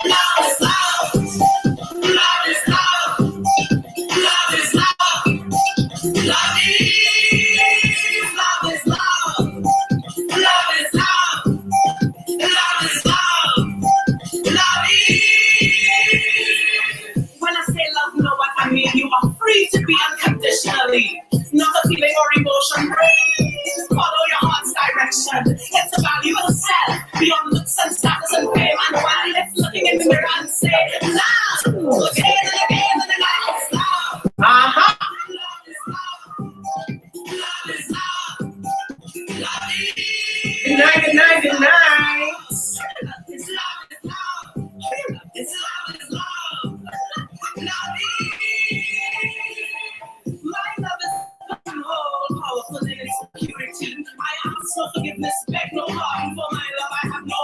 Love is love. Love is love. Love is love. Love is love. Love is love. Love is love. Love is. When I say love, know what I mean. You are free to be unconditionally. Not a feeling or emotion. Follow your heart's direction. It's the value of self. Beyond looks and status and fame. And while it's looking in the mirror and say, love. Again and again and again. It's love. Uh-huh. Love is love. Love is love. Love is. Good night, good night, good night. It's love, it's love. It's love, it's love. Love is. My love is all powerful in its purity. I ask for forgiveness, beg no harm. For my love, I have no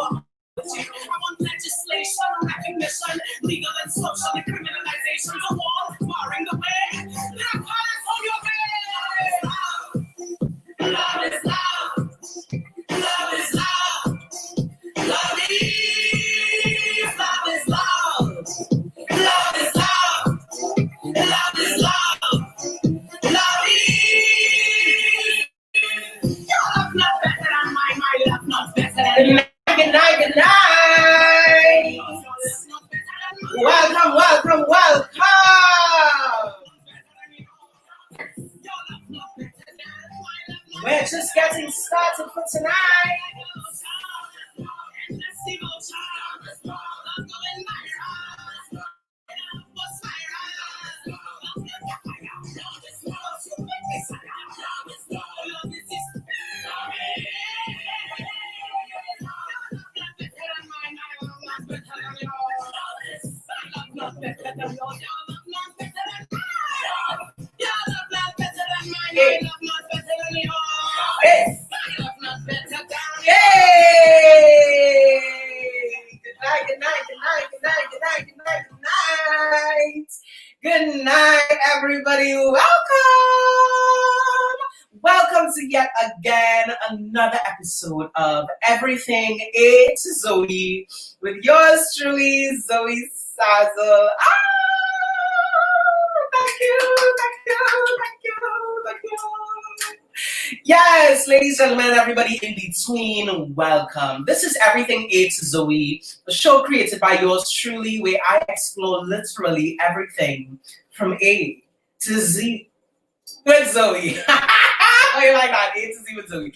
apology. I want legislation, recognition, legal and social decriminalization of all barring the way. There are colors on your way. Love is love. Love is love. Love is. Love is love. Love is love. Love is love. Love is. Your love not better than mine. My love not better than yours. Good night, good night. Welcome, welcome, welcome. We're just getting started for tonight. Good night, everybody. Welcome to yet again another episode of Everything A to Zoe with yours truly, Zoe Sazzle. Thank you. Yes, ladies, gentlemen, everybody in between, welcome. This is Everything A to Zoe, a show created by yours truly, where I explore literally everything from A to Z with Zoe. Oh, you like that? A to Z with Zoe.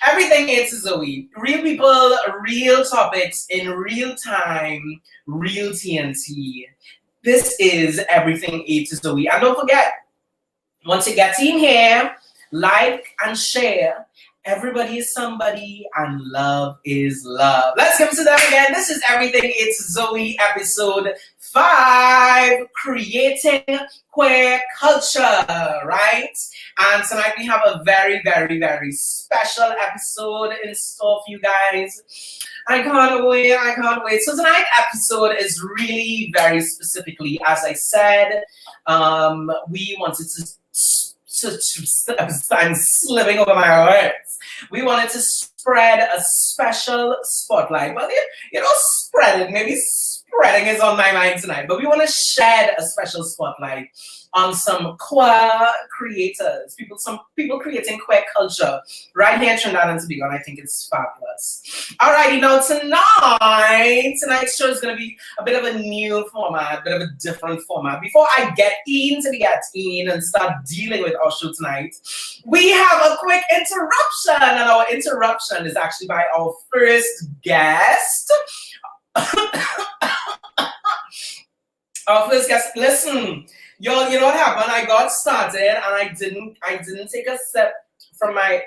Everything A to Zoe. Real people, real topics in real time, real TNT. This is Everything A to Zoe. And don't forget, once you get in here, like and share. Everybody is somebody and love is love. Let's give it to them again. This is Everything It's Zoe, episode 5, creating queer culture, right? And tonight we have a very, very, very special episode in store for you guys. I can't wait. So tonight's episode is really very specifically, as I said, we wanted to I'm slipping over my words. We wanted to spread a special spotlight. Well, spread it. Maybe spreading is on my mind tonight. But we want to shed a special spotlight on some queer creators, some people creating queer culture right here in Trinidad and Tobago, and I think it's fabulous. Alrighty, now tonight's show is going to be a bit of a new format, a bit of a different format. Before I get into the and start dealing with our show tonight, we have a quick interruption, and our interruption is actually by our first guest. Our first guest, listen. Yo, you know what happened? I got started and I didn't take a sip from my.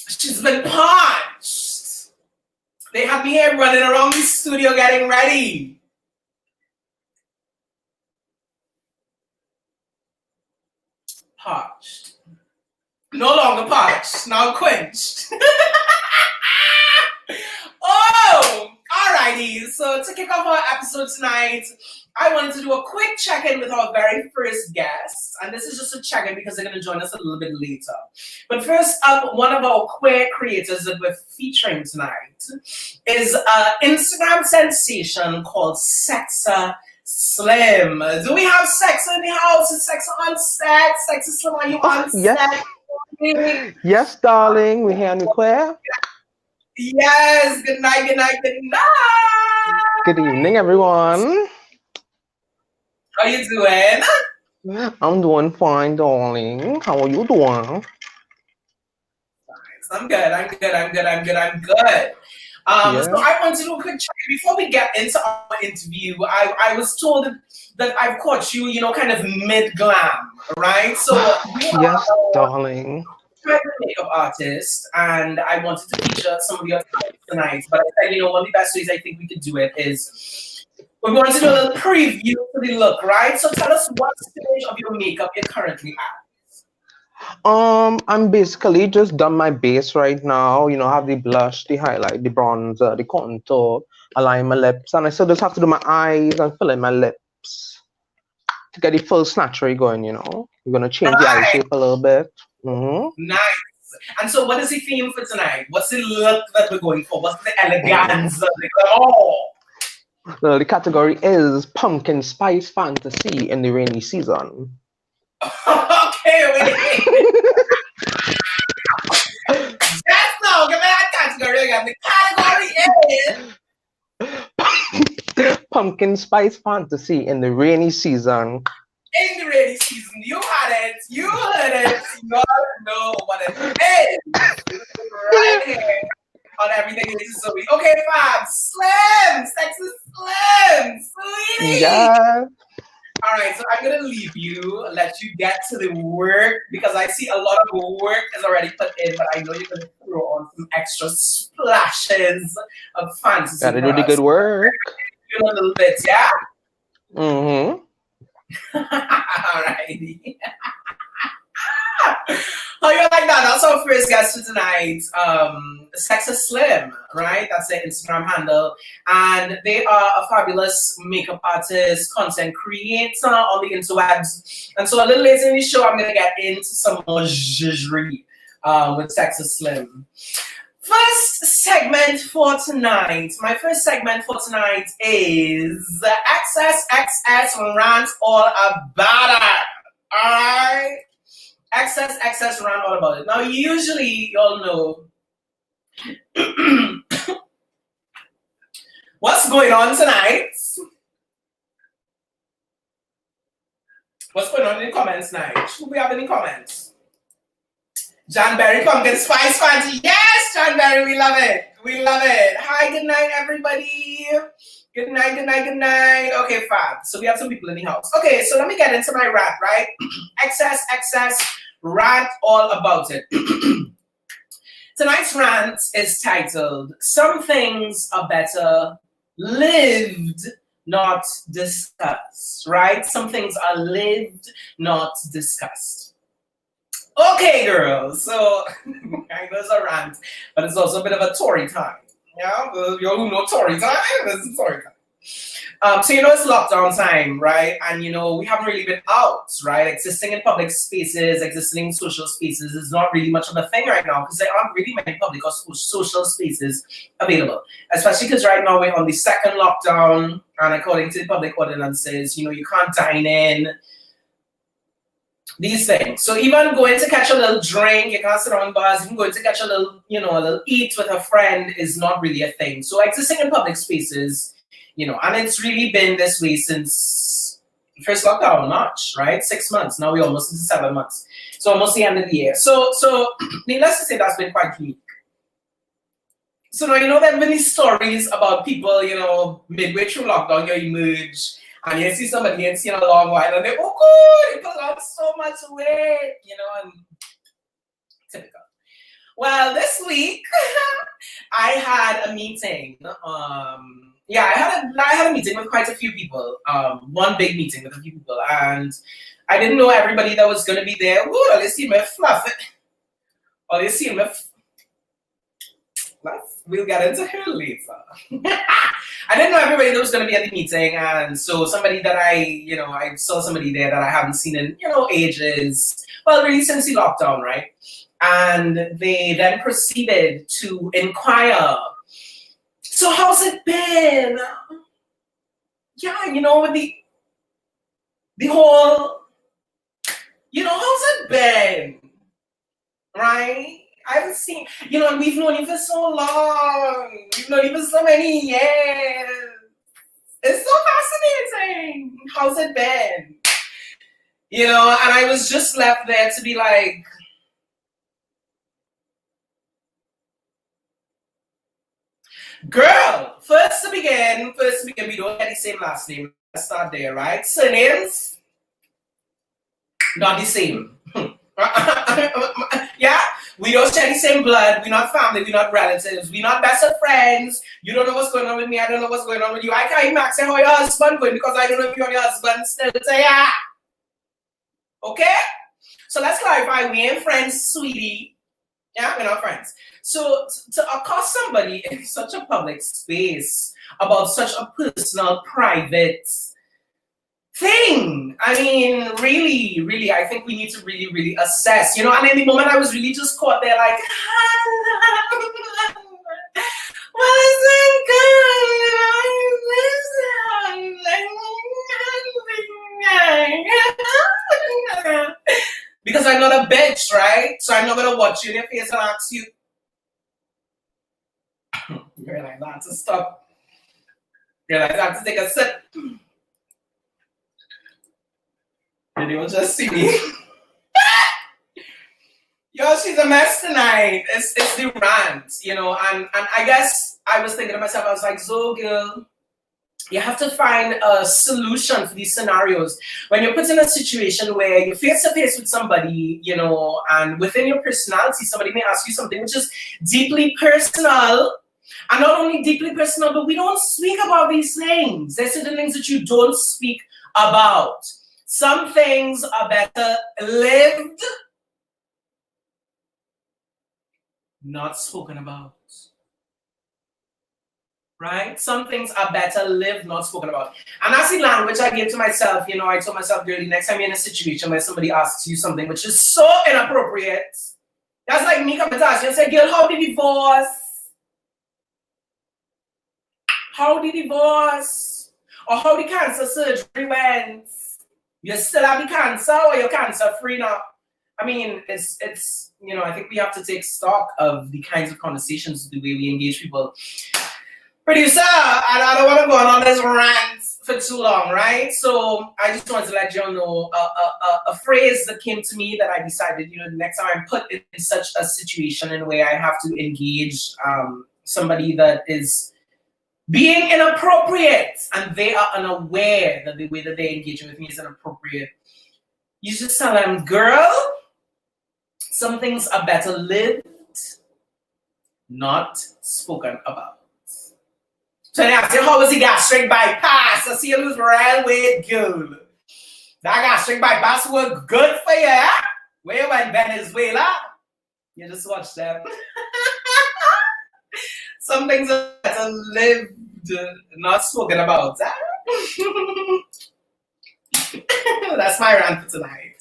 She's been parched. They had me here running around the studio getting ready. Parched. No longer parched, now quenched. Oh! Alrighty, so to kick off our episode tonight, I wanted to do a quick check-in with our very first guest. And this is just a check-in because they're going to join us a little bit later. But first up, one of our queer creators that we're featuring tonight is an Instagram sensation called Xoxo Slim. Do we have Xoxo in the house? Is Xoxo on set? Xoxo Slim, are you on set? Yes, darling. We're here on the queer. Yes. Good night, good night, good night. Good evening, everyone. How you doing? I'm doing fine, darling. How are you doing? I'm good. So I want to do a quick check before we get into our interview. I was told that I've caught you, kind of mid-glam, right? So yes, darling. I'm a makeup artist, and I wanted to feature some of your talents tonight. But I said, one of the best ways I think we could do it is we're going to do a little preview for the look, right? So tell us what stage of your makeup you're currently at. I'm basically just done my base right now. I have the blush, the highlight, the bronzer, the contour, align my lips, and I still just have to do my eyes and fill in my lips to get the full snatchery going. We're gonna change the eye shape a little bit. Nice. And so, what is the theme for tonight? What's the look that we're going for? What's the elegance? The category is pumpkin spice fantasy in the rainy season. Okay, wait. That's no, give me that category again. The category is pumpkin spice fantasy in the rainy season. In the rainy season, you had it, you heard it, you know what it is. Right here on Everything Is Zoe. Okay, fam, Slim, Xoxo Slim, sweetie. Yeah. All right, so I'm gonna leave you, let you get to the work because I see a lot of work is already put in, but I know you're gonna throw on some extra splashes of fantasy. Gotta do the good work. A little bit, yeah. Alrighty. How you like that? That's our first guest for tonight. Xoxo Slim, right? That's their Instagram handle. And they are a fabulous makeup artist, content creator on the interwebs. And so a little later in the show, I'm going to get into some more zhizhery with Xoxo Slim. First segment for tonight. My first segment for tonight is XS rant all about it. Alright? XS rant all about it. Now usually y'all know what's going on tonight. What's going on in the comments tonight? Do we have any comments? John Berry Pumpkin Spice Fancy. Yes, John Berry, we love it. We love it. Hi, good night, everybody. Good night, good night, good night. Okay, fab. So we have some people in the house. Okay, so let me get into my rant, right? XS, rant all about it. Tonight's rant is titled, Some Things Are Better Lived, Not Discussed, right? Some things are lived, not discussed. Okay, girls, so I know it's a rant, but it's also a bit of a Tory time. Yeah, you all who know Tory time, this is Tory time. So it's lockdown time, right? And we haven't really been out, right? Existing in public spaces, existing in social spaces is not really much of a thing right now because there aren't really many public or social spaces available. Especially because right now we're on the second lockdown, and according to the public ordinances, you can't dine in. These things. So even going to catch a little drink, you can't sit around bars, even going to catch a little, a little eat with a friend is not really a thing. So existing in public spaces, and it's really been this way since first lockdown, March, right? 6 months. Now we're almost into 7 months. So almost the end of the year. So needless to say, that's been quite unique. So now, there have been these stories about people, midway through lockdown, you emerge, and you see somebody ain't seen a long while, and they, oh, good, they put on so much weight, and typical. Well, this week, I had a meeting. I had a meeting with quite a few people. One big meeting with a few people, and I didn't know everybody that was going to be there. Ooh, they see me fluff it. Or they see me. We'll get into her later. I didn't know everybody that was going to be at the meeting, and so somebody that I saw somebody there that I haven't seen in, ages. Well, really since the lockdown, right? And they then proceeded to inquire. So how's it been? Yeah, with the whole, how's it been? Right? I haven't seen, and we've known you for so long. We've known you for so many years. It's so fascinating. How's it been? And I was just left there to be like, girl, first to begin, we don't have the same last name. Let's start there, right? Surnames, not the same. Yeah, we don't share the same blood. We're not family. We're not relatives. We're not best of friends. You don't know what's going on with me. I don't know what's going on with you. I can't even ask how your husband going because I don't know if you're your husband still. Say yeah. Okay? So let's clarify. We ain't friends, sweetie. Yeah, we're not friends. So to accost somebody in such a public space about such a personal, private thing. I mean, really, I think we need to really assess, and in the moment I was really just caught there like, wasn't good. Because I'm not a bitch, right? So I'm not gonna watch you in your face and ask you. You realize I have to stop. You realize I have to take a sip. And you will just see me. Yo, she's a mess tonight. It's the rant, and I guess I was thinking to myself, I was like, so girl, you have to find a solution for these scenarios. When you're put in a situation where you're face to face with somebody, and within your personality, somebody may ask you something which is deeply personal. And not only deeply personal, but we don't speak about these things. There's certain things that you don't speak about. Some things are better lived, not spoken about. Right? Some things are better lived, not spoken about. And that's the language I gave to myself. I told myself, girl, the next time you're in a situation where somebody asks you something which is so inappropriate, that's like me coming to ask you and say, girl, how the divorce? How the divorce? Or how the cancer surgery went? You still have the cancer or you're cancer free now? I mean, it's I think we have to take stock of the kinds of conversations, the way we engage people. Producer, and I don't want to go on this rant for too long, right? So I just wanted to let you all know a phrase that came to me that I decided, the next time I'm put in such a situation in where I have to engage somebody that is being inappropriate and they are unaware that the way that they're engaging with me is inappropriate. You just tell them, girl, some things are better lived, not spoken about. So they ask you, how was the gastric bypass? I see you lose real weight, girl. That gastric bypass was good for you, huh? Where you went, Venezuela? You just watch them. Some things are better lived, not spoken about. That's my rant for tonight.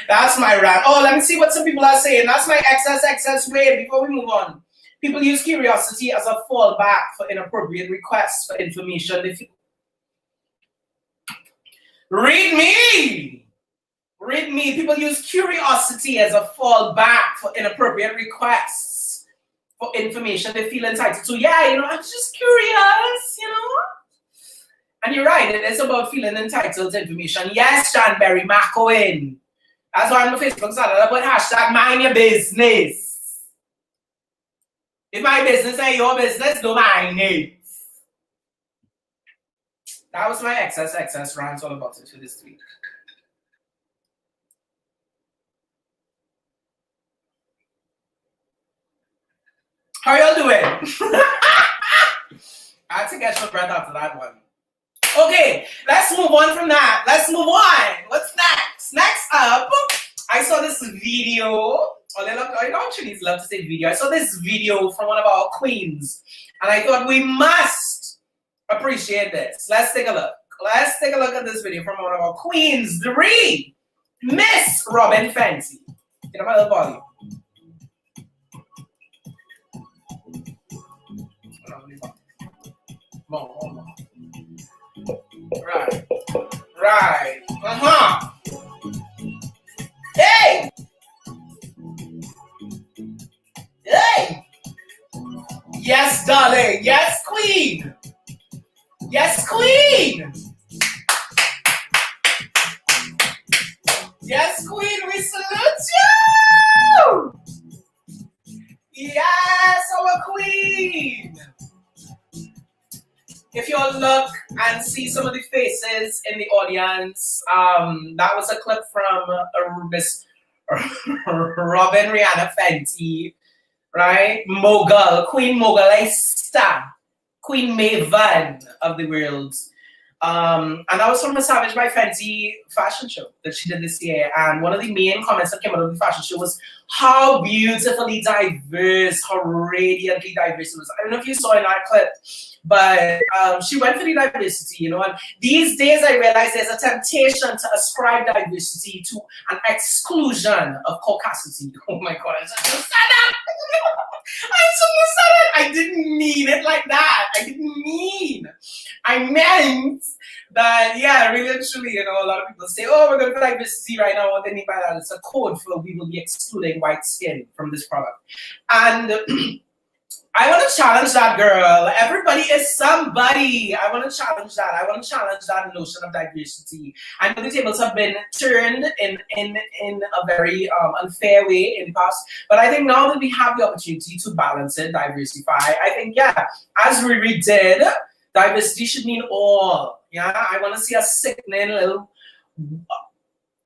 That's my rant. Oh, let me see what some people are saying. That's my excess way. Before we move on, people use curiosity as a fallback for inappropriate requests for information. Read me. People use curiosity as a fallback for inappropriate requests for information they feel entitled to. Yeah, I'm just curious, And you're right, it is about feeling entitled to information. Yes, Janberry McCohen. That's why I'm on Facebook started about hashtag mind your business. If my business ain't your business, don't mind it. That was my excess rant all about it for this week. How y'all doing? I had to catch my breath after that one. Okay, let's move on from that. Let's move on. What's next? Next up, I saw this video. Chinese love to say video. I saw this video from one of our queens, and I thought we must appreciate this. Let's take a look. Let's take a look at this video from one of our queens, the Ree, Miss Robin Fenty. Get my little volume. Right. Right. Uh-huh. Hey! Hey! Yes, darling. Yes, queen. Yes, queen. Yes, queen. We salute you. Yes, our queen. If you all look and see some of the faces in the audience, that was a clip from Miss Robin Rihanna Fenty, right? Mogul, Queen Mogulista, Queen Maven of the world. And that was from a Savage by Fenty fashion show that she did this year. And one of the main comments that came out of the fashion show was how beautifully diverse, how radiantly diverse it was. I don't know if you saw in that clip, but she went for the diversity, you know. And these days I realize there's a temptation to ascribe diversity to an exclusion of caucasity. Oh my God, I shouldn't have said that. I didn't mean it like that. I meant that, yeah, really and truly, you know, a lot of people say, oh, we're going for diversity right now. What they mean by that is a code for we will be excluding white skin from this product. And I want to challenge that, girl. Everybody is somebody. I want to challenge that. I want to challenge that notion of diversity. I know the tables have been turned in a very unfair way in the past, but I think now that we have the opportunity to balance it, diversify, I think, yeah, as Riri did, diversity should mean all. Yeah, I want to see a sickening little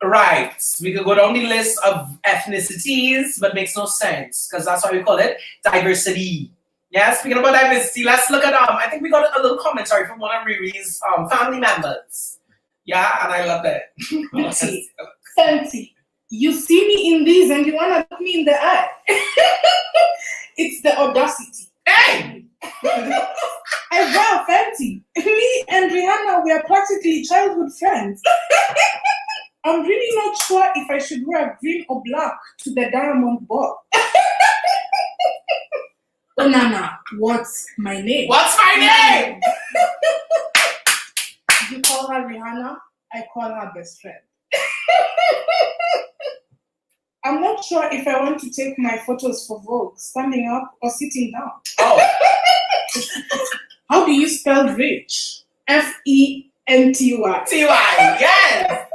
right. We could go down the list of ethnicities, but makes no sense because that's why we call it diversity. Yeah, speaking about diversity, let's look at I think we got a little commentary from one of Riri's family members. Yeah, and I love that. Fenty, you see me in this and you want to look me in the eye. It's the audacity. Hey! And wow, Fenty, me and Rihanna, we are practically childhood friends. I'm really not sure if I should wear green or black to the diamond ball. Oh, Nana, what's my name? What's my name? You call her Rihanna, I call her best friend. I'm not sure if I want to take my photos for Vogue, standing up or sitting down. Oh. How do you spell rich? F-E-N-T-Y. T-Y, yes!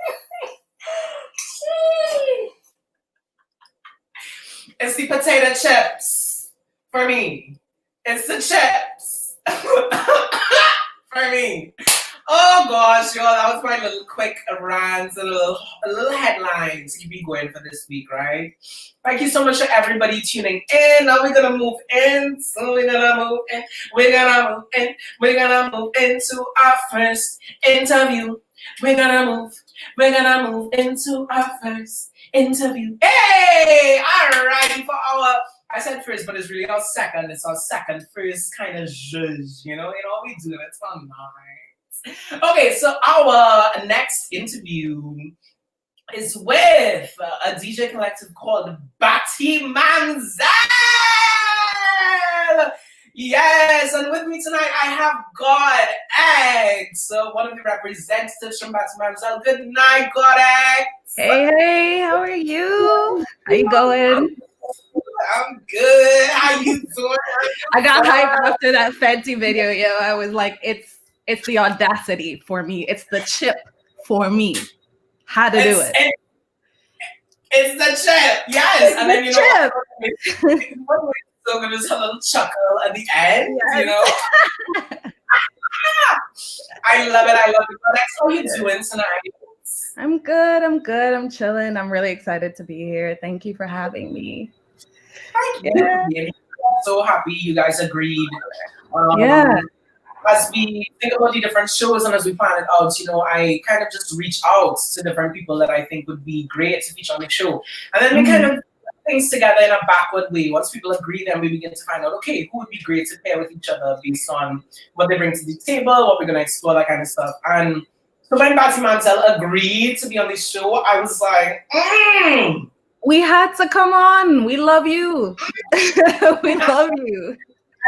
It's the potato chips for me. It's the chips for me. Oh gosh, y'all, that was my little quick rant, a little headline to keep me going for this week, right? Thank you so much for everybody tuning in. Now we're gonna move in. So we're gonna move in. We're gonna move into our first interview. We're gonna move into our first interview. Hey! Alrighty, for our, I said first, but it's really our second. It's our second, first kind of zhuzh, you know, we do it. It's fun, nice. Okay, so our next interview is with a DJ collective called Batty Manzel. Yes, and with me tonight I have GAWDX, one of the representatives from Batty Manzel. Good night, GAWDX. Hey, how are you? How you going? I'm good. How you doing? I got hyped after that Fenty video, yo. I was like, it's the audacity for me. It's the chip for me. How to do it. It's the chip, yes. It's and then you chip. know, so gonna just a little chuckle at the end, yes. You know. I love it. That's how you doing tonight. I'm good. I'm chilling. I'm really excited to be here. Thank you for having me. Thank you. Yeah. I'm so happy you guys agreed. Yeah. As we think about the different shows and as we plan it out, you know, I kind of just reach out to different people that I think would be great to feature on the show. And then we kind of things together in a backward way. Once people agree, then we begin to find out, okay, who would be great to pair with each other based on what they bring to the table, what we're gonna explore, that kind of stuff. And so when Batty Mansell agreed to be on this show, I was like, we had to come on. We love you. We love you.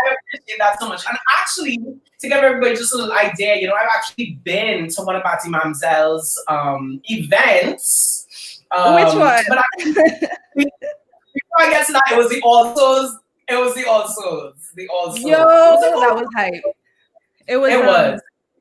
I appreciate that so much. And actually, to give everybody just a little idea, you know, I've actually been to one of Batty Mamsell's events. Which one? But before I get to that, it was the Alsos. It was the Alsos. The Alsos. Yo, that was hype. It was.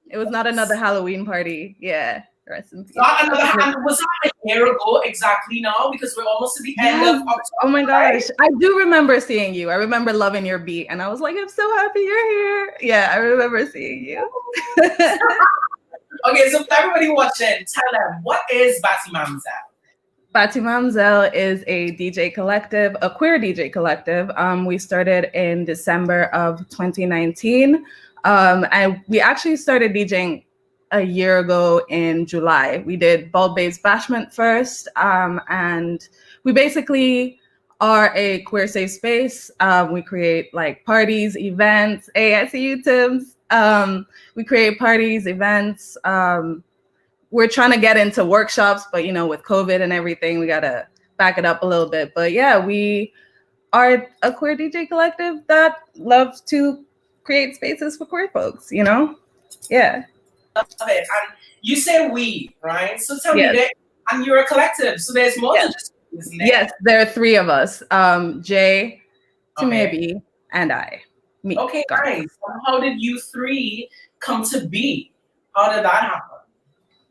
It was not another Halloween party. Yeah. Rest in peace. Not another hand. Was that a year ago exactly now? Because we're almost at the end of October. Oh my gosh. I do remember seeing you. I remember loving your beat. And I was like, I'm so happy you're here. Yeah, I remember seeing you. Okay, so for everybody watching, tell them, what is Batty Mamsell? Batty Mamsell is a DJ collective, a queer DJ collective. We started in December of 2019. And we actually started DJing a year ago in July. We did Bald Babes Bashment first, and we basically are a queer safe space. We create like parties, events. Hey, I see you, Tims. We create parties, events. We're trying to get into workshops, but you know, with COVID and everything, we gotta back it up a little bit. But yeah, we are a queer DJ collective that loves to create spaces for queer folks, you know? Yeah. Love it. And you say we, right? So tell me Yes. that, and you're a collective, so there's more than just you, isn't there? Yes, there are three of us. Jay, Okay. Tumebi, and I. Me. Okay, Garth. nice. And how did you three come to be? How did that happen?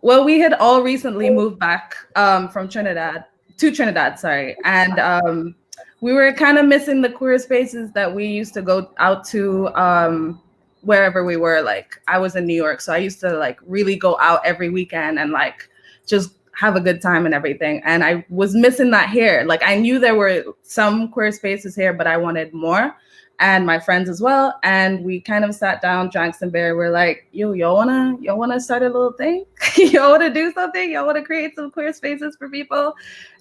Well, we had all recently moved back from Trinidad to Trinidad, sorry. And we were kind of missing the queer spaces that we used to go out to wherever we were. Like I was in New York, so I used to like really go out every weekend and like just have a good time and everything. And I was missing that here. Like I knew there were some queer spaces here, but I wanted more. And my friends as well. And we kind of sat down, drank some beer. We're like, yo, y'all wanna start a little thing? Y'all wanna do something? Y'all wanna create some queer spaces for people?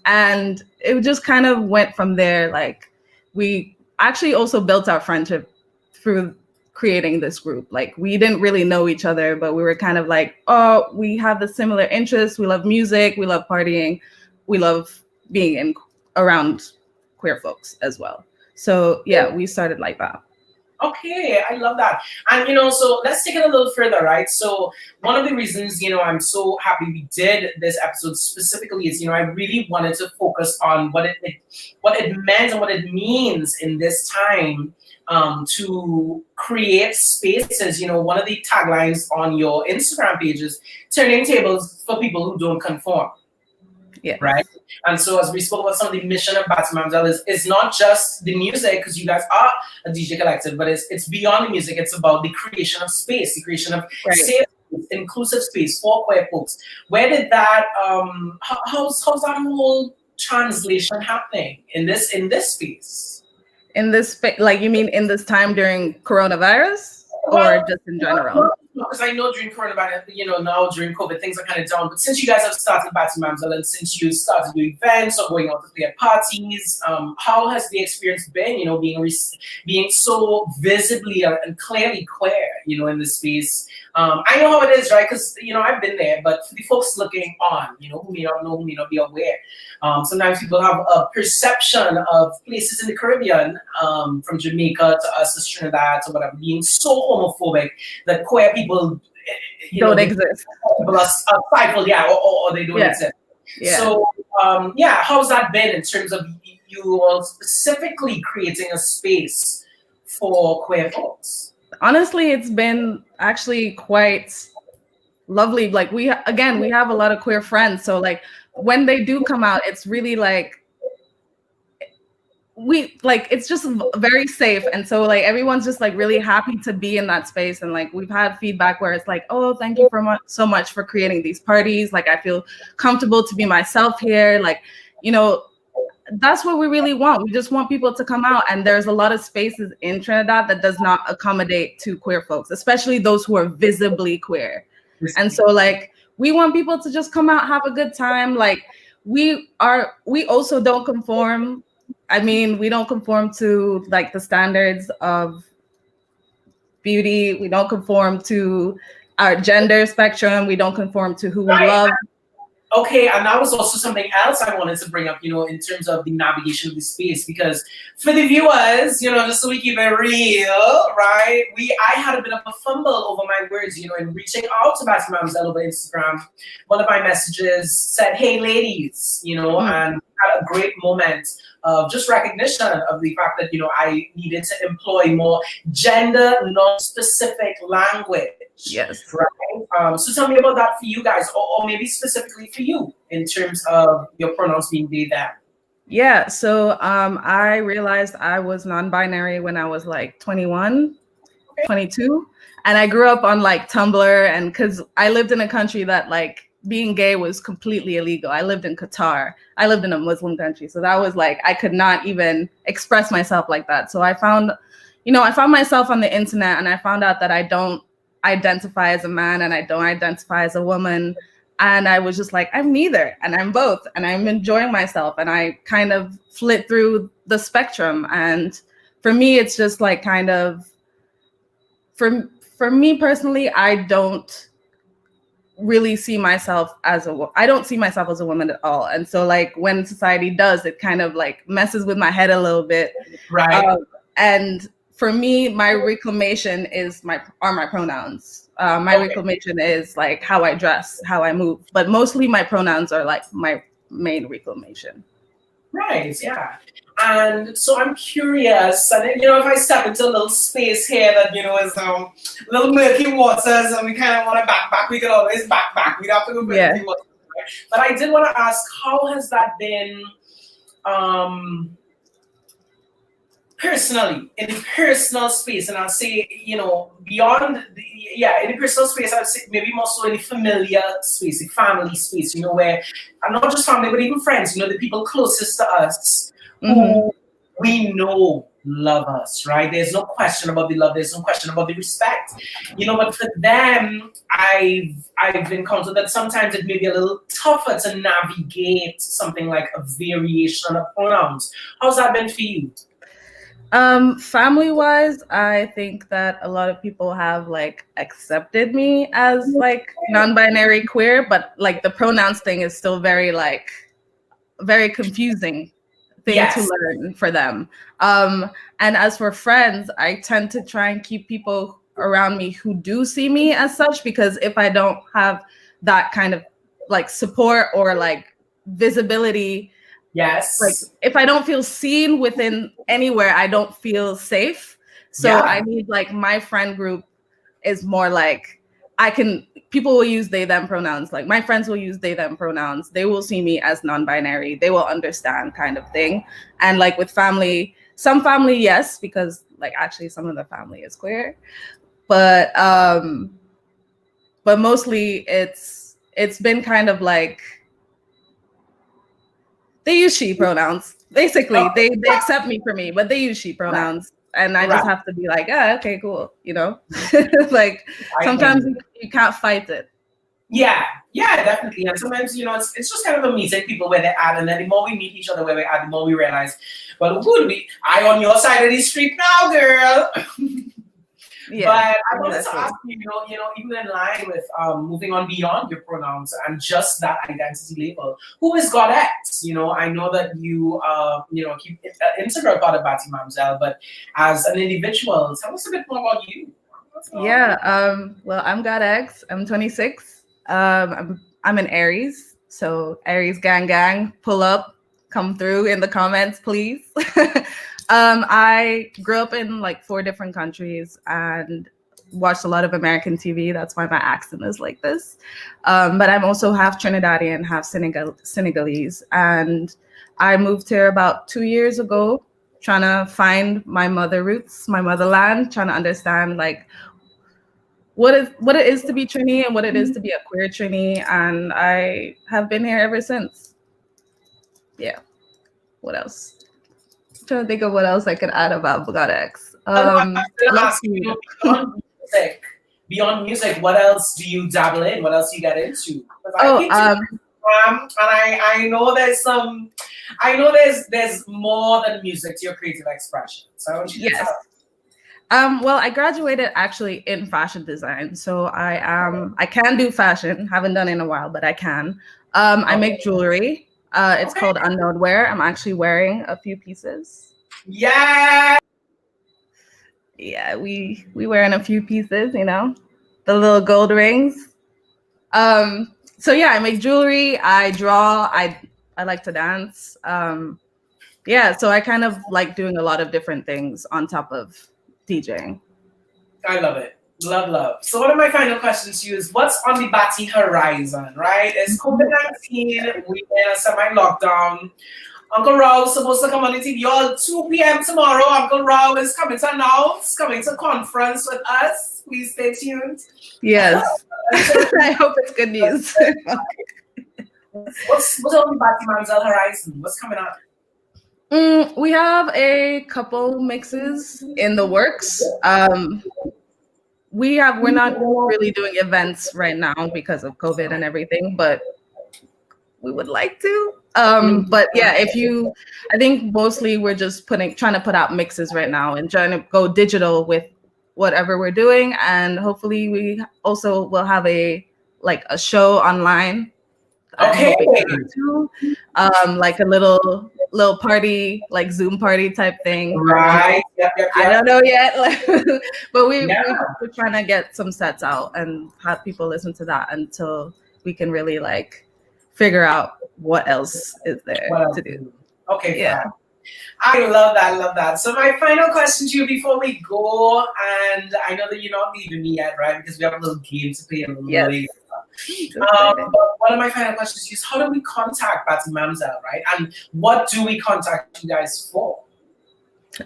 And it just kind of went from there. Like we actually also built our friendship through creating this group. Like we didn't really know each other, but we were kind of like, oh, we have the similar interests. We love music, we love partying, we love being around queer folks as well. So yeah, we started like that. Okay, I love that. And you know, so let's take it a little further, right? So one of the reasons, you know, I'm so happy we did this episode specifically is, you know, I really wanted to focus on what it meant and what it means in this time to create spaces. You know, one of the taglines on your Instagram page is turning tables for people who don't conform. Yeah. Right. And so as we spoke about some of the mission of Batty Mamsell is not just the music, because you guys are a DJ collective, but it's beyond the music. It's about the creation of space, the creation of safe, inclusive space for queer folks. Where did that how's that whole translation happening in this space? In this space, like you mean in this time during coronavirus or just in general? Because I know during coronavirus, you know, now during COVID, things are kind of down. But since you guys have started Batty Mamsell and since you started doing events or going out to play at parties, how has the experience been, you know, being so visibly and clearly queer, you know, in this space? I know how it is, right? Because, you know, I've been there, but for the folks looking on, you know, who may not know, who may not be aware, sometimes people have a perception of places in the Caribbean, from Jamaica to us, to Trinidad, to whatever, being so homophobic that queer people don't exist. People are stifled, or they don't exist. Yeah. So, how's that been in terms of you all specifically creating a space for queer folks? Honestly, it's been actually quite lovely. Like we have a lot of queer friends. So like when they do come out, it's really like, it's just very safe. And so like everyone's just like really happy to be in that space. And like we've had feedback where it's like, oh, thank you so much for creating these parties. Like I feel comfortable to be myself here. Like, you know, that's what we really want. We just want people to come out. And there's a lot of spaces in Trinidad that does not accommodate to queer folks, especially those who are visibly queer. And so like we want people to just come out, have a good time. Like we also don't conform. I mean, we don't conform to like the standards of beauty. We don't conform to our gender spectrum. We don't conform to who we love. Okay, and that was also something else I wanted to bring up, in terms of the navigation of the space, because for the viewers, just so we keep it real, right? I had a bit of a fumble over my words, in reaching out to Batty Mamzelle over Instagram. One of my messages said, "Hey, ladies," and had a great moment of just recognition of the fact that, I needed to employ more gender non-specific language. Yes. Right. So tell me about that for you guys, or maybe specifically for you in terms of your pronouns being they, them. Yeah. So I realized I was non-binary when I was like 21, 22. And I grew up on like Tumblr, and because I lived in a country that like being gay was completely illegal. I lived in Qatar. I lived in a Muslim country. So that was like, I could not even express myself like that. So I found myself on the internet, and I found out that I don't identify as a man and I don't identify as a woman. And I was just like, I'm neither, and I'm both, and I'm enjoying myself. And I kind of flit through the spectrum. And for me, it's just like kind of, for me personally, I don't really see myself as I don't see myself as a woman at all. And so like when society does, it kind of like messes with my head a little bit. Right. And for me, my reclamation are my pronouns. My reclamation is like how I dress, how I move, but mostly my pronouns are like my main reclamation. Right, yeah. And so I'm curious, and if I step into a little space here that, is little murky waters, and we kind of want to back, we can always back. We don't have to go murky waters. Right? But I did want to ask, how has that been personally, in the personal space? And I'll say, beyond, in the personal space, I'd say maybe more so in the familiar space, the family space, where, and not just family, but even friends, the people closest to us, who we know love us, right? There's no question about the love. There's no question about the respect, but for them, I've encountered that sometimes it may be a little tougher to navigate something like a variation of pronouns. How's that been for you? Family wise, I think that a lot of people have like accepted me as like non-binary queer, but like the pronouns thing is still very confusing thing to learn for them. And as for friends, I tend to try and keep people around me who do see me as such, because if I don't have that kind of like support or like visibility, like if I don't feel seen within anywhere, I don't feel safe. So I need like my friend group is more like people will use they them pronouns. Like my friends will use they them pronouns. They will see me as non-binary. They will understand, kind of thing. And like with family, some family, yes, because like actually some of the family is queer, but mostly it's been kind of like they use she pronouns. Basically, they accept me for me, but they use she pronouns. And I just have to be like, okay, cool. Like sometimes you can't fight it. Yeah, definitely. And sometimes, it's just kind of a meeting people where they're at. And then the more we meet each other where we're at, the more we realize, well, I on your side of the street now, girl. But I wanted to ask you, even in line with moving on beyond your pronouns and just that identity label, who is GAWDX? I know that you, keep integral part of Batty Mamzelle, but as an individual, tell us a bit more about you. Well, I'm GAWDX. I'm 26. I'm an Aries, so Aries gang, pull up, come through in the comments, please. I grew up in like 4 different countries and watched a lot of American TV. That's why my accent is like this. But I'm also half Trinidadian, half Senegalese. And I moved here about 2 years ago, trying to find my mother roots, my motherland, trying to understand like what it is to be Trini and what it is to be a queer Trini. And I have been here ever since. Yeah. What else? Trying to think of what else I could add about GAWDX. Beyond music, what else do you dabble in? What else do you get into? Instagram, and I know there's more than music to your creative expression. So I want you to Yes. tell. Well, I graduated actually in fashion design, so I can do fashion. Haven't done it in a while, but I can. I make jewelry. It's called Unknown Wear. I'm actually wearing a few pieces. Yeah. Yeah, we wearing a few pieces, you know, the little gold rings. So yeah, I make jewelry. I draw. I like to dance. Yeah, so I kind of like doing a lot of different things on top of DJing. I love it. Love. So one of my final questions to you is, what's on the Batty horizon, right? It's COVID-19, we in a semi-lockdown. Uncle Rao supposed to come on the TV all 2 p.m. tomorrow. Uncle Rao is coming to announce, coming to conference with us. Please stay tuned. Yes. I hope it's good news. What's on the Batty Mamselle horizon? What's coming up? We have a couple mixes in the works. We're not really doing events right now because of COVID and everything, but we would like to. But yeah, I think mostly we're just trying to put out mixes right now and trying to go digital with whatever we're doing, and hopefully we also will have a show online. Okay. Too. Like a little party, like Zoom party type thing. Right. Yep. I don't know yet, but we're trying to get some sets out and have people listen to that until we can really figure out what else is there to do. Okay. Yeah. Fine. I love that. So my final question to you before we go, and I know that you're not leaving me yet, right? Because we have a little game to play a little later. But one of my final questions is, how do we contact Batty Mamselle, right? And what do we contact you guys for?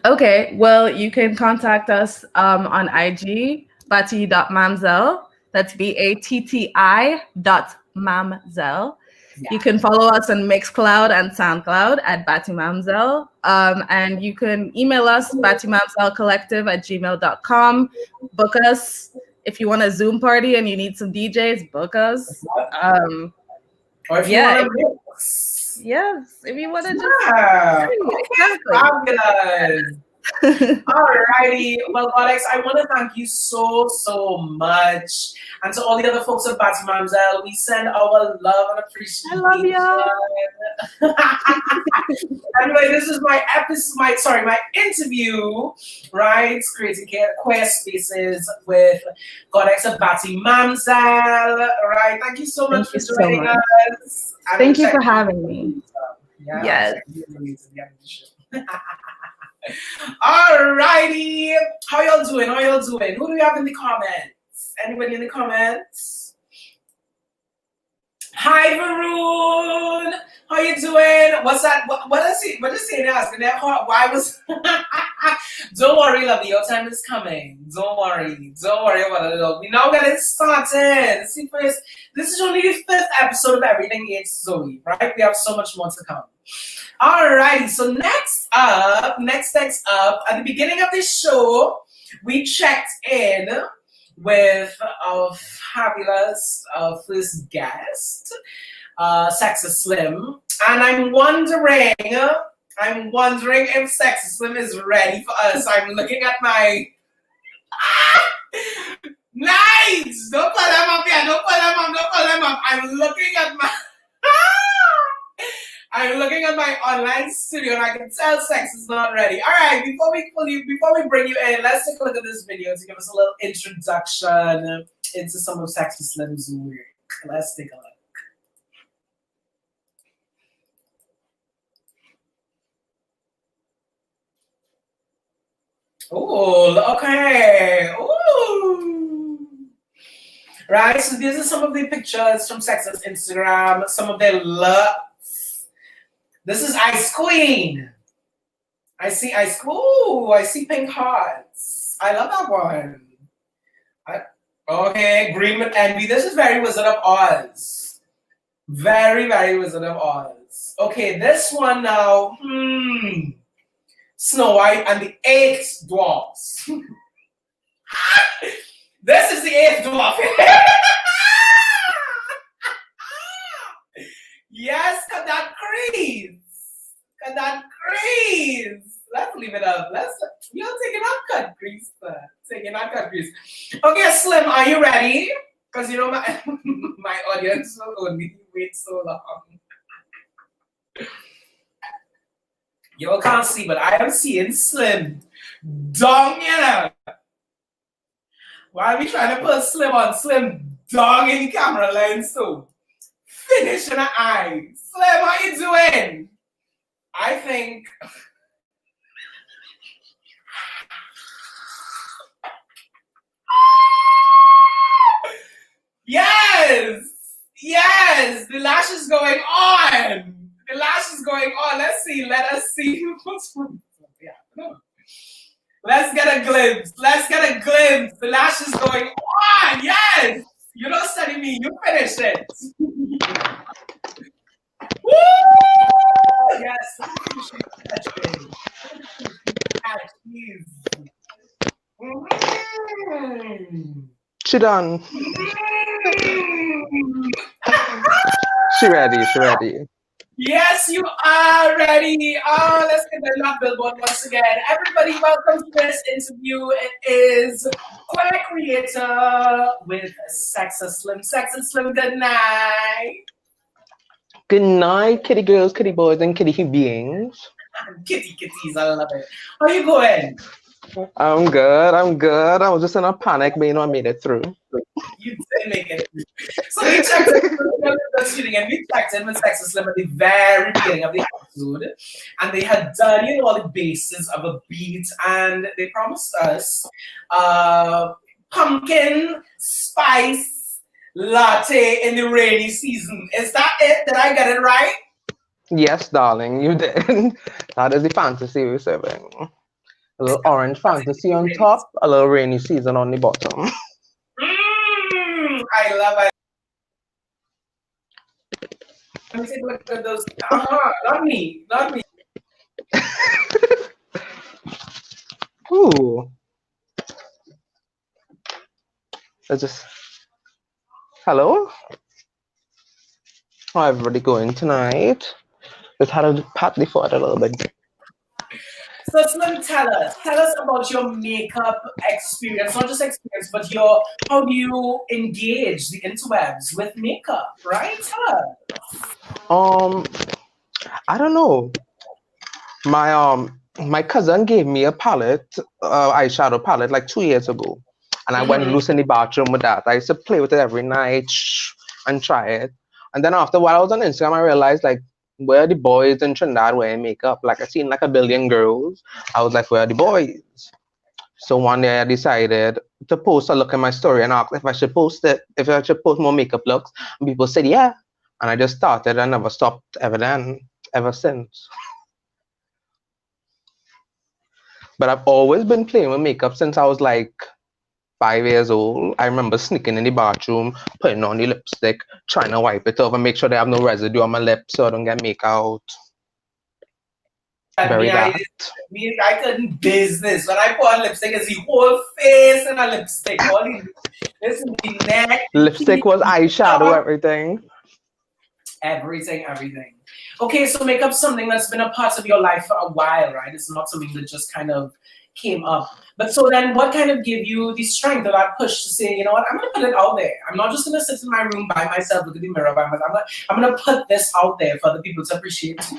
Okay, well, you can contact us on IG, batty.mamselle. That's BATTI.mamselle. Yeah. You can follow us on Mixcloud and SoundCloud at Batty Mamselle. And you can email us, battymamsellecollective@gmail.com. Book us. If you want a Zoom party and you need some DJs, book us. Or if you want to yes, if you want to just fabulous. Alrighty, well, GAWDX, I want to thank you so much, and to all the other folks at Batty Mamselle, we send our love and appreciation. I love you. Anyway, this is my interview, right? Creating queer spaces with GAWDX at Batty Mamselle, right? Thank you so much for joining us. Thank you for having me. Yes. Alrighty, how y'all doing? Who do we have in the comments? Anybody in the comments? Hi, Varun. How you doing? What's that? What is he? What is he asking? Why was? Don't worry, lovely. Your time is coming. Don't worry about it. We now get it started. See, first, this is only the 5th episode of Everything It's Zoe, right? We have so much more to come. Alrighty, so next up, at the beginning of this show, we checked in with our fabulous first guest, Sexy Slim, and I'm wondering if Sexy Slim is ready for us. I'm looking at my nice. Don't put them up here. Don't put them up. I'm looking at my online studio and I can tell Sex is not ready. All right, before we bring you in, let's take a look at this video to give us a little introduction into some of Sexy Slim's work. Let's take a look. Oh, okay. Ooh. Right, so these are some of the pictures from Sex's Instagram, some of their looks. This is Ice Queen. I see Ice Queen. Ooh, I see pink hearts. I love that one. Okay, Green with Envy. This is very Wizard of Oz. Very Wizard of Oz. Okay, this one now. Snow White and the 8 Dwarfs. This is the 8th dwarf. crease. Look at that crease. Let's leave it up. You're taking out cut crease. Taking out cut crease. Okay, Slim, are you ready? Because you know my my audience will only wait so long. You all can't see, but I am seeing Slim dong, you know. Why are we trying to put Slim on Slim dong in the camera lens so? Finish in the eye. Slim, how you doing? I think yes, the lash is going on. The lash is going on. Let us see. Yeah, no. Let's get a glimpse. The lash is going on. Yes. You don't study me. You finish it. Woo! Yes. She done. She ready. Yes, you are ready. Oh, let's get the billboard once again. Everybody, welcome to this interview. It is Queer Creator with Xoxo Slim. Xoxo Slim, good night. Good night, kitty girls, kitty boys, and kitty beings. Kitties, I love it. How you going? I'm good. I was just in a panic, but you know I made it through. You did make it. So we checked in, we checked in with Xoxo Slim at the very beginning of the episode, and they had done, you know, all the bases of a beat, and they promised us pumpkin spice latte in the rainy season. Is that it? Did I get it right? Yes, darling, you did. That is the fantasy we're serving. A little orange fantasy on top, a little rainy season on the bottom. I love it. Let me take a look at those. Not me. Ooh. Let's just. Hello? How everybody going tonight? Just had to pat the foot a little bit. So Slim, tell us about your makeup experience, not just experience, but how do you engage the interwebs with makeup, right? Tell us. I don't know. My cousin gave me a palette, eyeshadow palette, like 2 years ago, and I went loose in the bathroom with that. I used to play with it every night and try it, and then after a while I was on Instagram, I realized like, where are the boys in Trinidad wearing makeup? Like I seen like a billion girls. I was like, where are the boys? So one day I decided to post a look at my story and ask if I should post it, if I should post more makeup looks. And people said yeah. And I just started and never stopped ever since. But I've always been playing with makeup since I was like 5 years old. I remember sneaking in the bathroom, putting on the lipstick, trying to wipe it off and make sure they have no residue on my lips so I don't get make out. I couldn't business. When I put on lipstick, it's the whole face in a lipstick. This is the neck. Lipstick was eyeshadow, everything. Everything. Okay, so makeup's something that's been a part of your life for a while, right? It's not something that just kind of came up. But so then what kind of gave you the strength or that push to say, you know what, I'm going to put it out there. I'm not just going to sit in my room by myself, look at the mirror by myself. I'm going to put this out there for the people to appreciate too.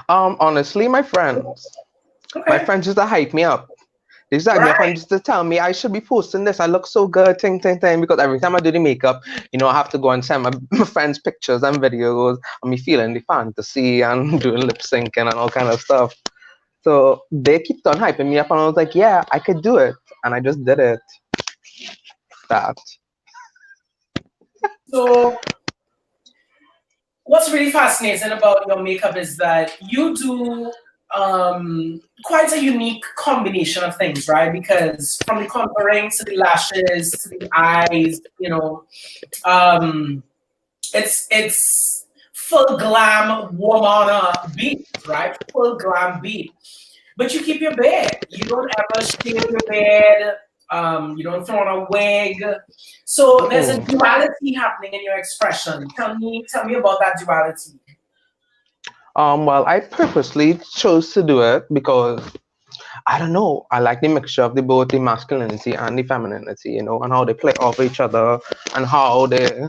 Honestly, my friends. Okay. My friends used to hype me up. They used to hype me up and used to tell me I should be posting this. I look so good, ting. Because every time I do the makeup, you know, I have to go and send my friends pictures and videos of me feeling the fantasy and doing lip syncing and all kind of stuff. So they kept on hyping me up, and I was like, yeah, I could do it. And I just did it. That. So what's really fascinating about your makeup is that you do quite a unique combination of things, right? Because from the contouring to the lashes to the eyes, you know, it's full glam woman beat, right? Full glam beat. But you keep your beard. You don't ever shave your beard. You don't throw on a wig. So there's a duality happening in your expression. Tell me about that duality. Well, I purposely chose to do it because I don't know. I like the mixture of both the masculinity and the femininity, and how they play off each other and how they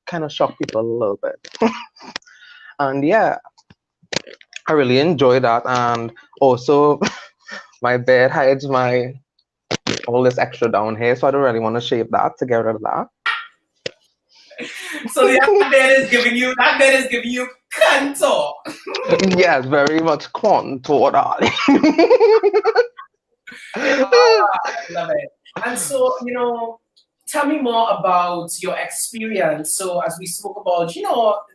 kind of shock people a little bit. And yeah, I really enjoy that. And also, my bed hides all this extra down here, so I don't really want to shave that to get rid of that. So that bed is giving you contour. Yes, very much contour, darling. I love it. And so, tell me more about your experience. So, as we spoke about,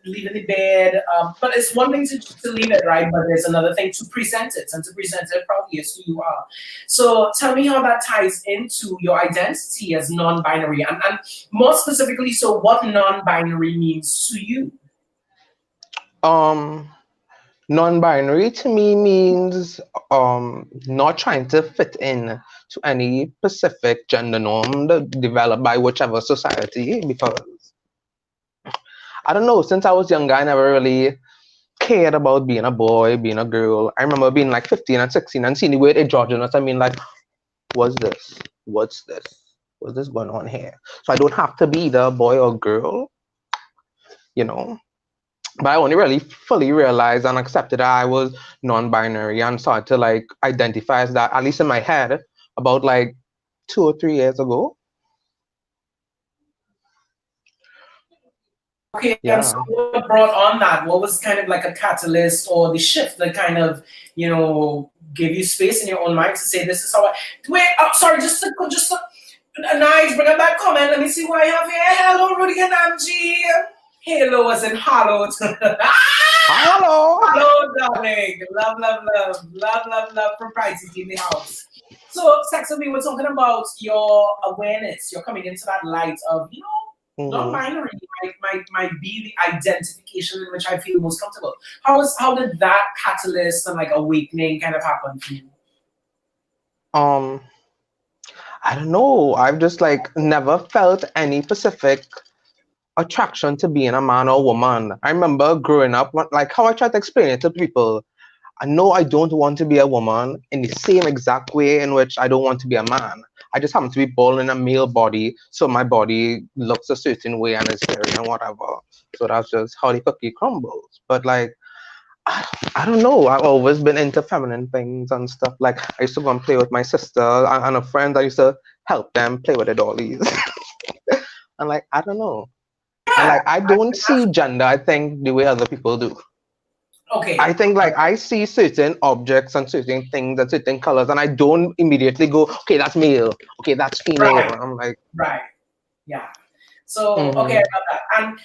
leaving the bed, but it's one thing to leave it, right? But there's another thing to present it and to present it proudly as who you are. So, tell me how that ties into your identity as non-binary, and more specifically, so what non-binary means to you. Non-binary to me means not trying to fit in to any specific gender norm developed by whichever society, because I don't know, since I was younger I never really cared about being a boy, being a girl. I remember being like 15 and 16 and seeing the weird androgynous. I mean, like, what's this? What's this going on here? So I don't have to be either boy or girl, But I only really fully realized and accepted that I was non-binary and started to like identify as that, at least in my head, about like 2 or 3 years ago. Okay, Yeah. and so what brought on that? What was kind of like a catalyst or the shift that kind of, gave you space in your own mind to say, this is how I... Wait, sorry, just a nice, bring up that comment. Let me see what I have here. Hello, Rudy and Angie. Hello as in hello. Hello. Hello, darling. Love from Pricey in the house. So, Saxon, we were talking about your awareness. You're coming into that light of, non-binary might be the identification in which I feel most comfortable. How did that catalyst and like awakening kind of happen for you? I don't know. I've just like never felt any specific attraction to being a man or woman. I remember growing up, like how I try to explain it to people. I know I don't want to be a woman in the same exact way in which I don't want to be a man. I just happen to be born in a male body, so my body looks a certain way and is hairy and whatever. So that's just how the cookie crumbles. But like, I don't know. I've always been into feminine things and stuff. Like I used to go and play with my sister and a friend. I used to help them play with the dollies. And like, I don't know. And like, I don't see gender, I think, the way other people do. Okay. I think like I see certain objects and certain things and certain colors, and I don't immediately go, okay, that's male. Okay, that's female. Right. I'm like, right. Yeah. So, okay, I got that. And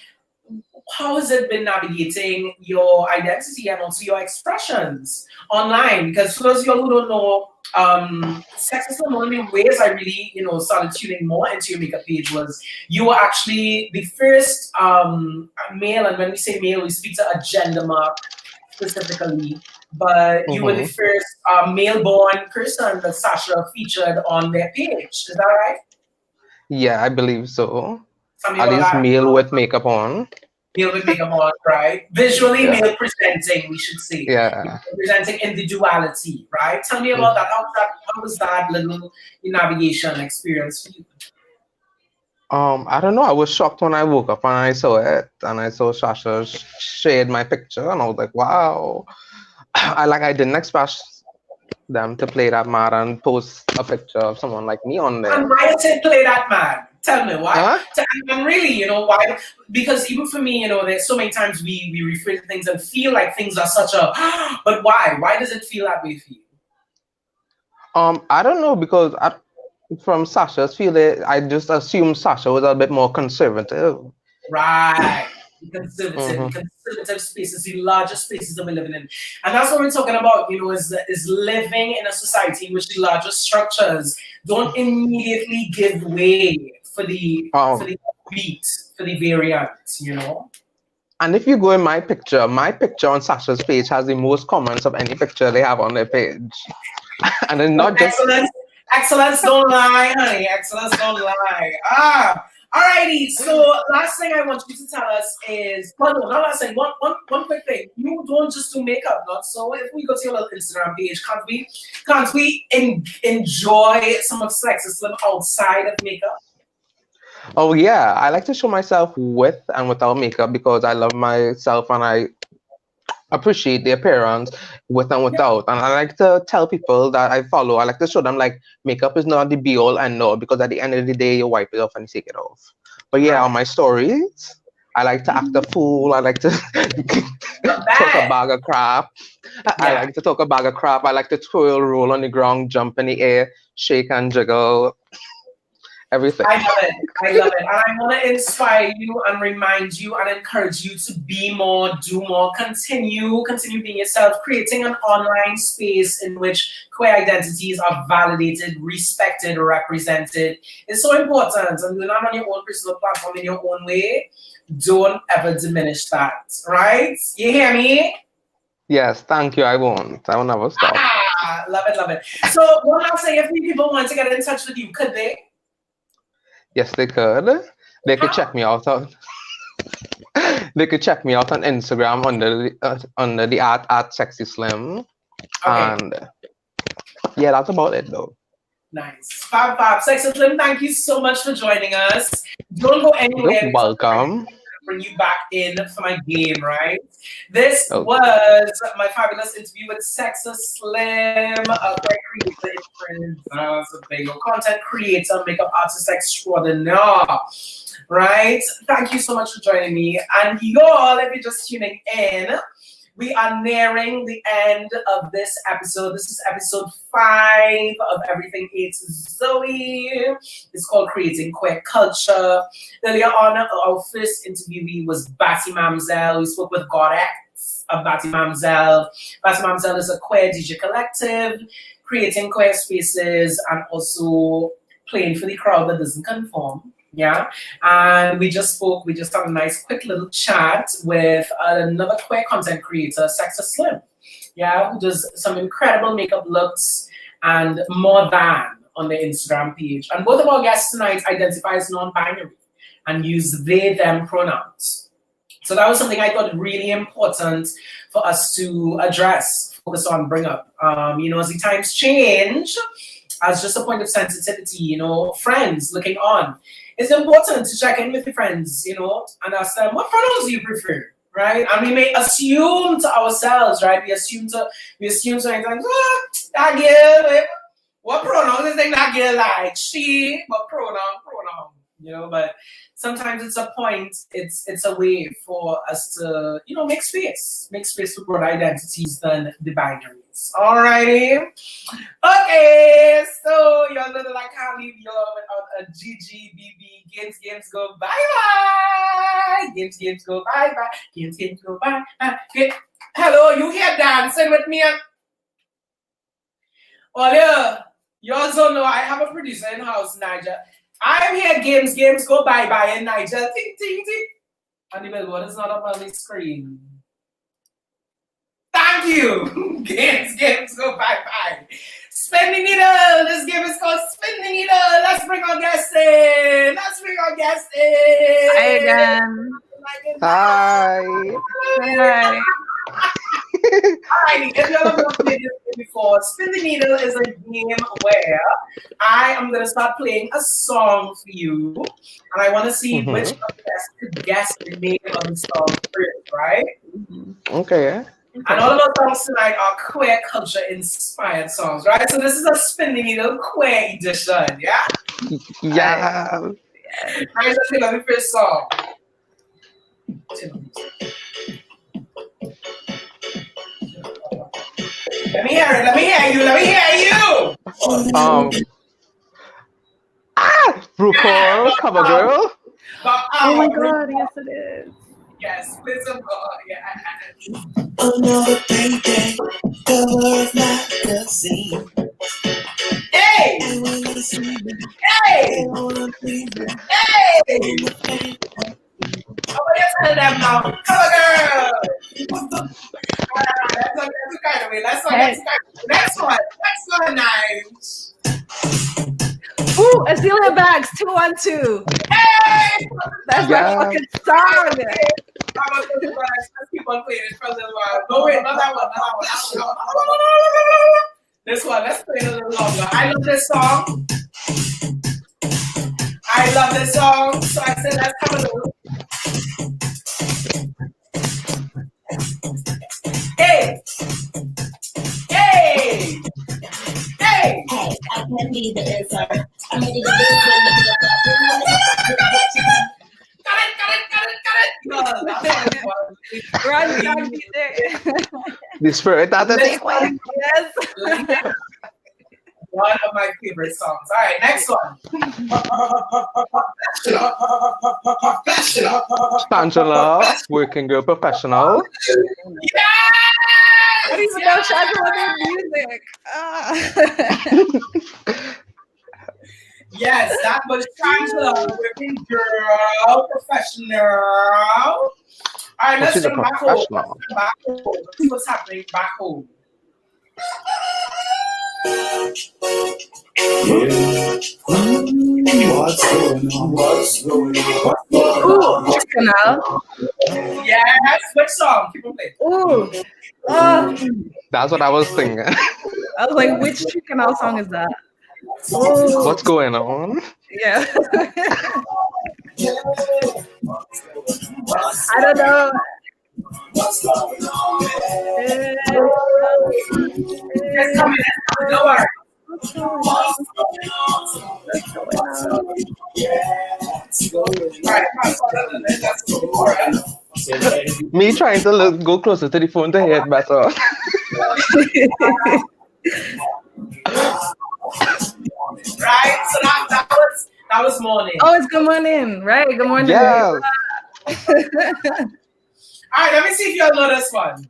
how has it been navigating your identity and also your expressions online? Because for those of you who don't know, sexism, one of the ways I really, started tuning more into your makeup page was you were actually the first male, and when we say male, we speak to a gender mark specifically, but you were the first male-born person that Sasha featured on their page. Is that right? yeah, I believe so. At least male with makeup on. Male with makeup on, right? Visually male presenting, we should say. Yeah. Presenting individuality, right? Tell me about that. How was that little navigation experience for you? I don't know. I was shocked when I woke up and I saw it, and I saw Sasha shared my picture, and I was like, wow. I didn't expect them to play that mad and post a picture of someone like me on there. And why did they play that mad? Tell me why. And really, why? Because even for me, there's so many times we refer to things and feel like things are such a, but why? Why does it feel that way for you? I don't know, because from Sasha's feeling, I just assumed Sasha was a bit more conservative. Right. Conservative spaces, the larger spaces that we're living in. And that's what we're talking about, is living in a society in which the larger structures don't immediately give way for the beat, for the variant, And if you go in my picture on Sasha's page has the most comments of any picture they have on their page. And it's not just... Excellence don't lie, honey. Excellence don't lie. Alrighty, so last thing I want you to tell us is, well, no, not last thing, one quick thing. You don't just do makeup, not so. If we go to your little Instagram page, can't we enjoy some of Sex Slim outside of makeup? Oh yeah, I like to show myself with and without makeup because I love myself and I appreciate the appearance with and without. And I like to tell people that I follow, I like to show them like makeup is not the be all and all because at the end of the day you wipe it off and you take it off. But yeah, on my stories, I like to act a fool. I like to talk a bag of crap. I like to talk a bag of crap. I like to twirl, roll on the ground, jump in the air, shake and jiggle. Everything. I love it. I love it. And I want to inspire you and remind you and encourage you to be more, do more, continue being yourself, creating an online space in which queer identities are validated, respected, represented. It's so important. And you're not on your own personal platform in your own way. Don't ever diminish that. Right? You hear me? Yes, thank you. I won't. I will never stop. Love it, love it. So one last thing, if people want to get in touch with you, could they? Yes, they could. They could check me out on. They could check me out on Instagram under the at Sexy Slim, and yeah, that's about it though. Nice, fab. Sexy Slim, thank you so much for joining us. Don't go anywhere. You're welcome. Bring you back in for my game, right? This was my fabulous interview with Sexy Slim, a creator, content creator, makeup artist extraordinaire, right? Thank you so much for joining me. And y'all, if you're just tuning in, we are nearing the end of this episode. This is episode 5 of Everything It's Zoe. It's called Creating Queer Culture. Earlier on, our first interviewee was Batty Mamzelle. We spoke with GAWDX of Batty Mamzelle. Batty Mamzelle is a queer DJ collective, creating queer spaces and also playing for the crowd that doesn't conform. Yeah, and we just had a nice quick little chat with another queer content creator, Sexy Slim, yeah, who does some incredible makeup looks and more than on the Instagram page. And both of our guests tonight identify as non-binary and use they, them pronouns. So that was something I thought really important for us to address, focus on, bring up. As the times change, as just a point of sensitivity, friends looking on. It's important to check in with your friends, and ask them, what pronouns do you prefer, right? And we may assume to ourselves, right? We assume something like, that girl, what pronoun is that girl like? She, what pronoun, but sometimes it's a point, it's a way for us to, make space for broader identities than the binaries. Alrighty. Okay, so y'all know that I can't leave y'all without a GGBB. Games go bye-bye. Games go bye-bye. Games go bye-bye. Okay. Hello, you here dancing with me? Well, yeah, y'all don't know I have a producer in house, Nigel. I'm here, games go bye-bye, and Nigel, ting, ting, ting. And the billboard is not up on the screen. Thank you. Games go bye-bye. Spin the needle. This game is called Spin the Needle. Let's bring our guests in. Hi again. Hi. Hi. Alrighty, if you haven't played this game before, Spin the Needle is a game where I am going to start playing a song for you, and I want to see which of the guests could guess the name of the song first, right? Okay. And all of our songs tonight are queer culture inspired songs, right? So this is a Spin the Needle queer edition, yeah? Yeah. Alright, let's take the first song. Let me hear you. RuPaul, Cover Girl. Oh my God, yes it is. Yes, play some yeah. Another payday, cover of magazine. Hey! And when they see me, Hey! they wanna be me. Hey! How about you tell them now? Cover girl! That's kind of way. Next one, nice. Ooh, Azealia Bags, 212. Hey! That's Yeah. my fucking song. Let's keep on playing it for a little while. No, wait, not that one. This one, let's play it a little longer. I love this song. So I said, let's have a little. Hey! Hey! Hey! Hey, I can be the answer. I'm ready to Got it. Run, there. The spirit that they take away. Yes. One of my favorite songs. All right, next one. Angela, working girl professional. I don't even know Sazzle music. Yes, that was Angela, working girl, professional. All right, let's She's a go back home. professional. Let's see what's happening back home. Ooh, Canal. Yes, which song? Keep on playing. Ooh. That's what I was thinking. I was like, which Canal song is that? Ooh. What's going on? Yeah. I don't know. It's coming. Don't worry. Me trying to go closer to the phone to hear it better. Right? So that was morning. Oh, it's good morning, right? Good morning. Yes. All right, let me see if y'all know this one.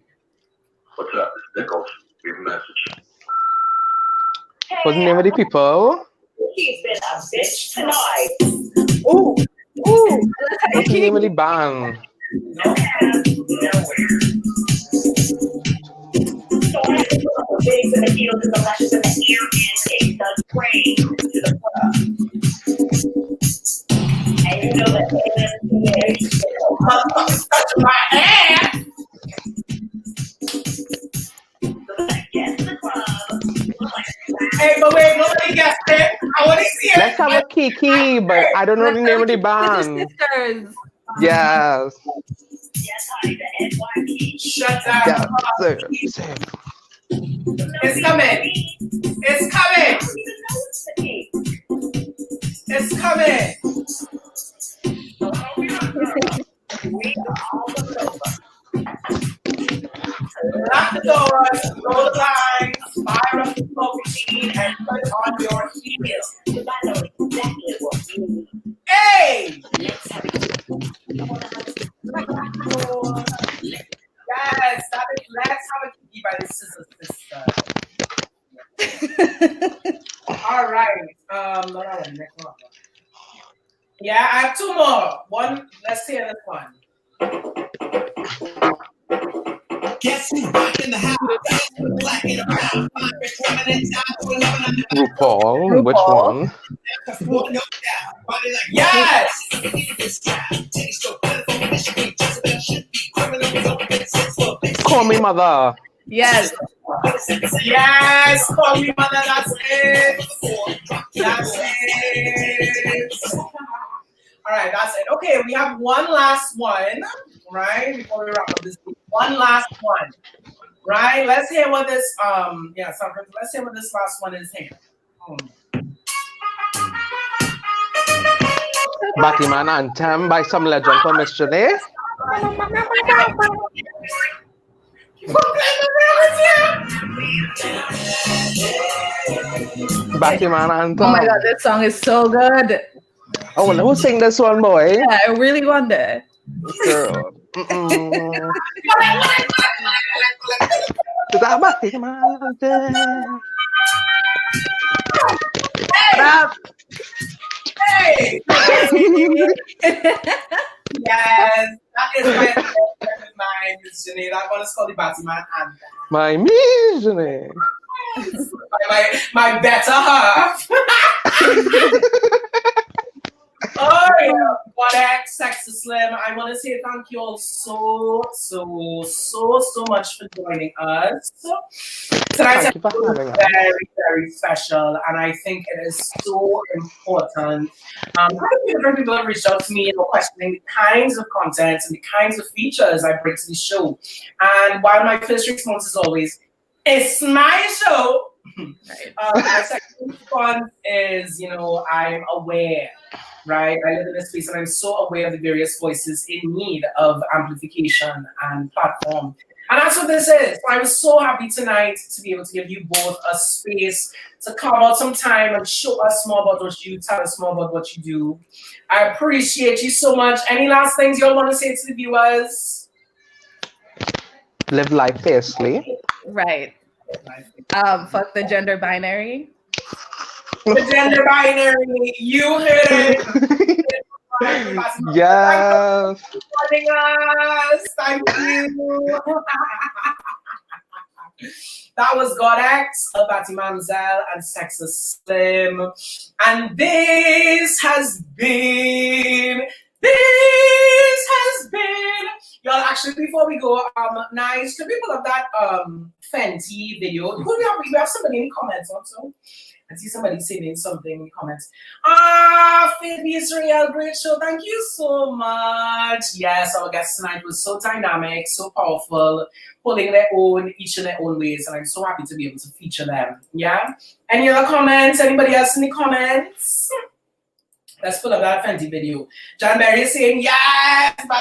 What's up? It's Nichols. Leave a message. What's the name of the people? She's been a bitch tonight. Ooh. Ooh. What's the name of the band? No hands, nowhere. So I had to put the wigs and the heels and the lashes and the ear and take the train to the club. And you know that Motherfuckers touching my ass. get to the club. Hey, but wait, nobody guessed it. I want to see it. Let's have a Kiki, but I don't know the name of the band. Sisters. Yes. Yes, honey, the NYP. Shut down. Yeah. Sir. It's coming. It's coming. It's coming. Lock the doors, roll the blinds, fire up the smoke machine, and put on your heels. I know exactly what you need. Hey! Let's have it. Yes, that is Let's Have a Kiki by the Sizzle Sister. All right. Next one. Yeah, I have two more. One, let's hear this one. Guess who's back in the house? Black and brown. RuPaul, which one? Yes! Call me mother. Yes. Yes! Call me mother, that's it. That's it. All right, that's it. Okay, we have one last one, right? Before we wrap up this week. One last one. Right? Let's hear what this let's hear what this last one is here. Batman Anthem by some legend from Miss Janae. Batman Anthem. Oh my god, this song is so good. Oh, well, who sing this one, boy? Yeah, I really wonder. Girl. That Batman Anthem. Hey! Yes, that is my Miss Janae. That one is called the Batman Anthem. My Miss Janae. My better half. Oh, yeah. One I want to say thank you all so much for joining us. Tonight's Thank you for episode having is us. very, very special, and I think it is so important. Quite a few different people have reached out to me, questioning the kinds of content and the kinds of features I bring to the show. And while my first response is always, it's my show, my second response is, I'm aware, right? I live in a space and I'm so aware of the various voices in need of amplification and platform. And that's what this is. So I was so happy tonight to be able to give you both a space to carve out some time and show us more about what you tell us more about what you do. I appreciate you so much. Any last things you all want to say to the viewers? Live life fiercely. Right. Fuck the gender binary. The gender binary, you heard it. Yes. Thank you for joining us. Thank you. That was GAWDX, Batty Mamzelle, and xoxo Slim. And this has been. Y'all, actually, before we go, nice. Can people have that Fenty video? Who we have somebody in the comments also. I see somebody saying something in the comments. Faith Israel, great show. Thank you so much. Yes, our guest tonight was so dynamic, so powerful, pulling their own, each in their own ways, and I'm so happy to be able to feature them. Yeah? Any other comments? Anybody else in the comments? Let's pull up that Fenty video. John Berry is saying, yes, thank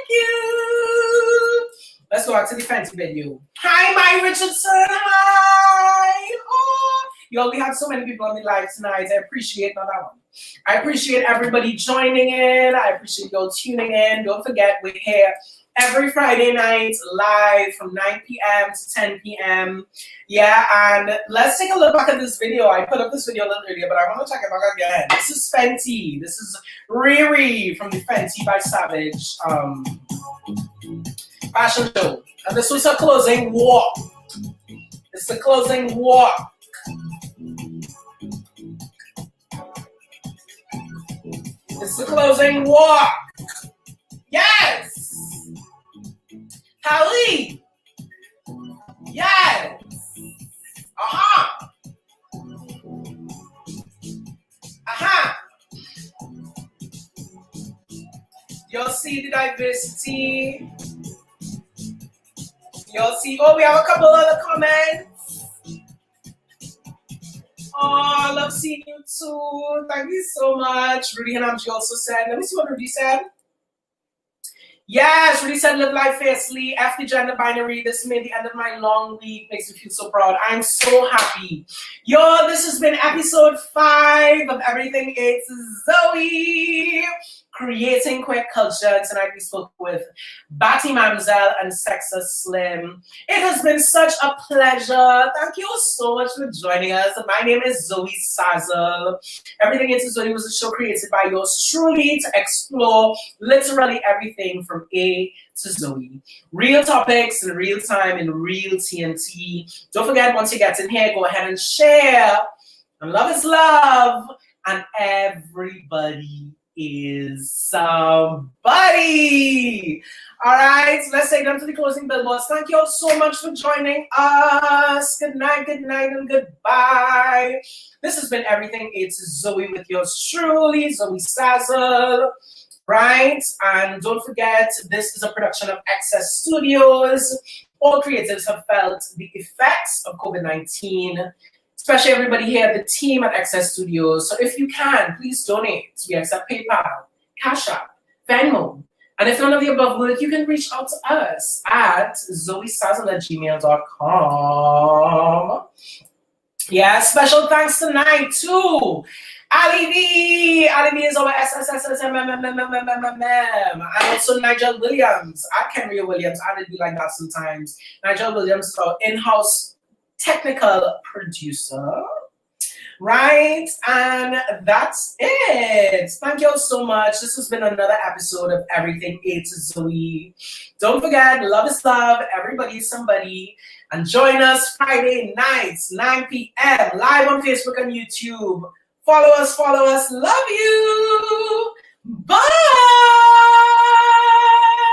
you. Let's go back to the Fenty video. Hi, Mike Richardson. Hi. Oh. Y'all, we have so many people on the live tonight. I appreciate that one. I appreciate everybody joining in. I appreciate y'all tuning in. Don't forget, we're here every Friday night live from 9 p.m. to 10 p.m. Yeah, and let's take a look back at this video. I put up this video a little earlier, but I want to check it back again. This is Fenty. This is Riri from the Fenty by Savage fashion show. And this was her closing walk. It's the closing walk. It's the closing walk. Yes. Hallie. Yes. Aha. Aha. You'll see the diversity. You'll see. Oh, we have a couple other comments. Oh, I love seeing you too. Thank you so much. Rudy Hanamji also said, let me see what Rudy said. Yes, Rudy said, live life fiercely. F the gender binary. This made the end of my long week. Makes me feel so proud. I'm so happy. Yo, this has been episode 5 of Everything It's Zoe. Creating Queer Culture. Tonight we spoke with Batty Mamzelle and xoxo Slim. It has been such a pleasure. Thank you so much for joining us. My name is xoesazzle. Everything It's Zoe was a show created by yours truly to explore literally everything from A to Zoe. Real topics in real time in real TNT. Don't forget, once you get in here, go ahead and share. And love is love. And everybody is somebody. All right, let's say down to the closing billboards. Thank you all so much for joining us. Good night, and goodbye. This has been Everything It's Zoe with yours truly, xoesazzle. Right, and don't forget, this is a production of Access Studios. All creatives have felt the effects of COVID-19. Especially everybody here, the team at Access Studios. So if you can, please donate. We accept PayPal, Cash.app, Venmo. And if none of the above work, you can reach out to us at xoesazzle@gmail.com. Yeah, special thanks tonight to Ali V. Ali V is our SSSSMMMMMMMM. And also Nigel Williams. I can read Williams. I did be like that sometimes. Nigel Williams is our in-house technical producer, right? And that's it. Thank you all so much. This has been another episode of Everything It's Zoe. Don't forget, love is love. Everybody is somebody. And join us Friday nights, 9 p.m. live on Facebook and YouTube. Follow us. Love you. Bye.